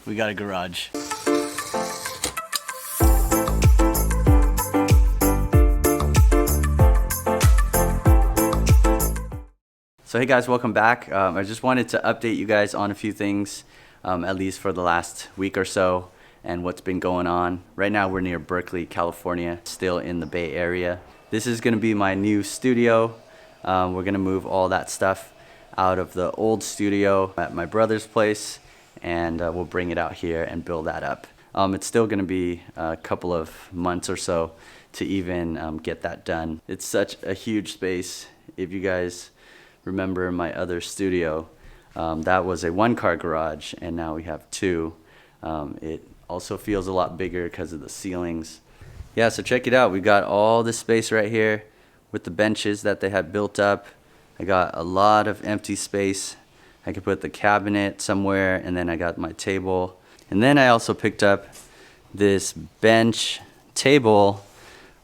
we got a garage. So hey guys, welcome back. I just wanted to update you guys on a few things, at least for the last week or so, and what's been going on. Right now we're near Berkeley, California, still in the Bay Area. This is gonna be my new studio. We're gonna move all that stuff out of the old studio at my brother's place, and we'll bring it out here and build that up. It's still gonna be a couple of months or so to even get that done. It's such a huge space. If you guys remember my other studio, that was a one-car garage, and now we have two. It also feels a lot bigger because of the ceilings. Yeah, so check it out. We got all this space right here with the benches that they had built up. I got a lot of empty space. I could put the cabinet somewhere, and then I got my table. And then I also picked up this bench table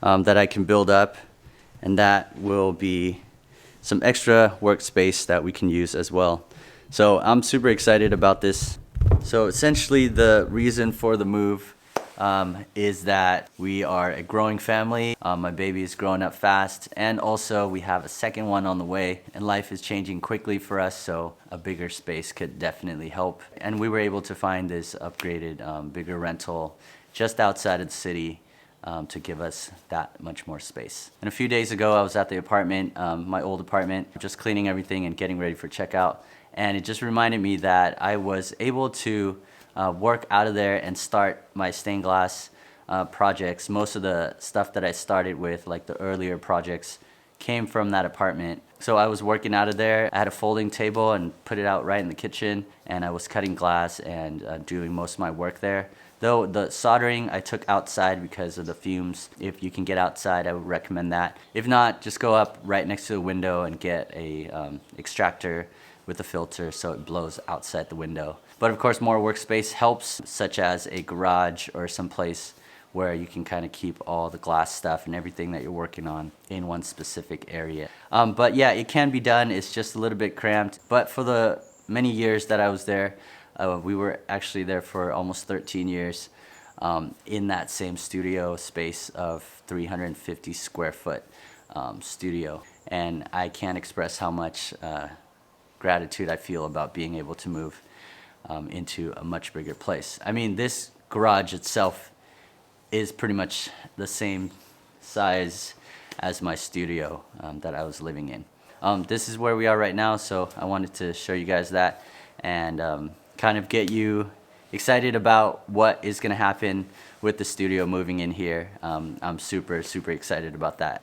that I can build up, and that will be some extra workspace that we can use as well. So I'm super excited about this. So essentially the reason for the move is that we are a growing family. My baby is growing up fast, and also we have a second one on the way, and life is changing quickly for us, so a bigger space could definitely help. And we were able to find this upgraded, bigger rental just outside of the city to give us that much more space. And a few days ago, I was at the apartment, my old apartment, just cleaning everything and getting ready for checkout. And it just reminded me that I was able to work out of there and start my stained glass projects. Most of the stuff that I started with, like the earlier projects, came from that apartment. So I was working out of there. I had a folding table and put it out right in the kitchen, and I was cutting glass and doing most of my work there. Though the soldering I took outside because of the fumes. If you can get outside, I would recommend that. If not, just go up right next to the window and get a extractor with a filter so it blows outside the window. But of course, more workspace helps, such as a garage or someplace where you can kind of keep all the glass stuff and everything that you're working on in one specific area. But yeah, it can be done. It's just a little bit cramped. But for the many years that I was there, we were actually there for almost 13 years in that same studio space of 350 square foot studio. And I can't express how much gratitude I feel about being able to move into a much bigger place. I mean, this garage itself is pretty much the same size as my studio that I was living in. This is where we are right now, so I wanted to show you guys that and kind of get you excited about what is going to happen with the studio moving in here. I'm super excited about that.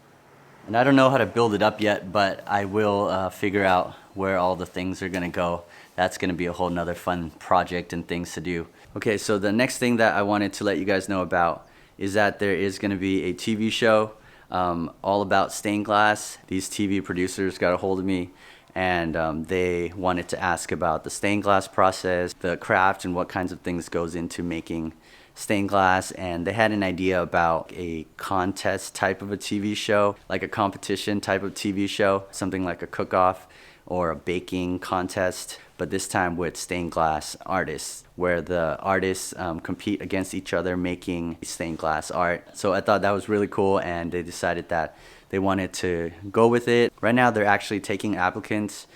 And I don't know how to build it up yet, but I will figure out where all the things are going to go. That's going to be a whole nother fun project and things to do. Okay, so the next thing that I wanted to let you guys know about is that there is going to be a TV show all about stained glass. These TV producers got a hold of me, and they wanted to ask about the stained glass process, the craft, and what kinds of things goes into making stained glass. And they had an idea about a contest type of a TV show, like a competition type of TV show, something like a cook-off or a baking contest, but this time with stained glass artists, where the artists compete against each other making stained glass art. So I thought that was really cool, and they decided that they wanted to go with it. Right now they're actually taking applicants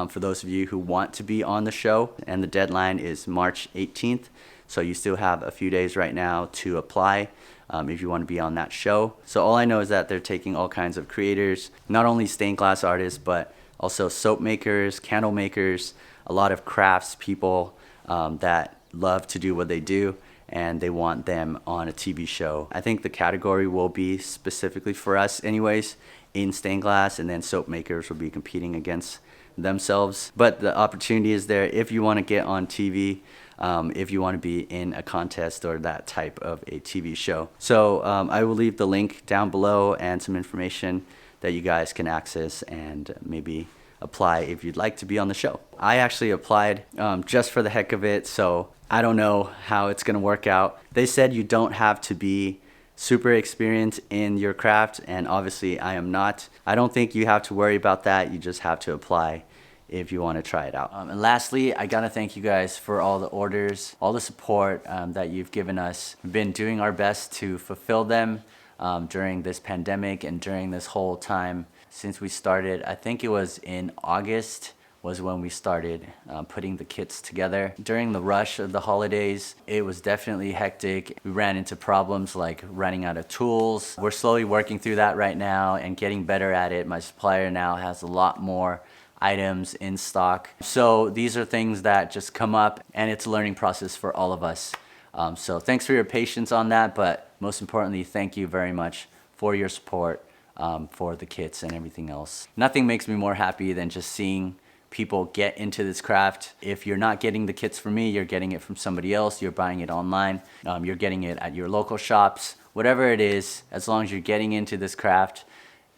for those of you who want to be on the show, and the deadline is March 18th. So you still have a few days right now to apply if you want to be on that show. So all I know is that they're taking all kinds of creators, not only stained glass artists, but also soap makers, candle makers, a lot of crafts people that love to do what they do, and they want them on a TV show. I think the category will be specifically for us anyways in stained glass, and then soap makers will be competing against themselves. But the opportunity is there if you want to get on TV, if you want to be in a contest or that type of a TV show. So I will leave the link down below and some information that you guys can access and maybe apply if you'd like to be on the show. I actually applied just for the heck of it, so I don't know how it's gonna work out. They said you don't have to be super experienced in your craft, and obviously I am not. I don't think you have to worry about that. You just have to apply if you want to try it out. And lastly, I gotta thank you guys for all the orders, all the support that you've given us. We've been doing our best to fulfill them during this pandemic and during this whole time since we started. I think it was in August was when we started putting the kits together. During the rush of the holidays, it was definitely hectic. We ran into problems like running out of tools. We're slowly working through that right now and getting better at it. My supplier now has a lot more items in stock. So these are things that just come up, and it's a learning process for all of us. So thanks for your patience on that, but most importantly, thank you very much for your support for the kits and everything else. Nothing makes me more happy than just seeing people get into this craft. If you're not getting the kits from me, you're getting it from somebody else, you're buying it online, you're getting it at your local shops, whatever it is, as long as you're getting into this craft,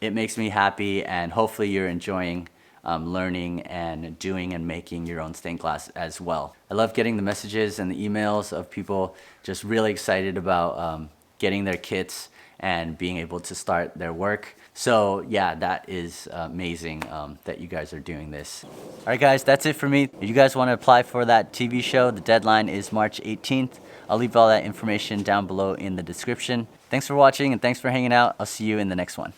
it makes me happy, and hopefully you're enjoying learning and doing and making your own stained glass as well. I love getting the messages and the emails of people just really excited about getting their kits and being able to start their work. So yeah, that is amazing that you guys are doing this. All right guys, that's it for me. If you guys want to apply for that TV show, the deadline is March 18th. I'll leave all that information down below in the description. Thanks for watching and thanks for hanging out. I'll see you in the next one.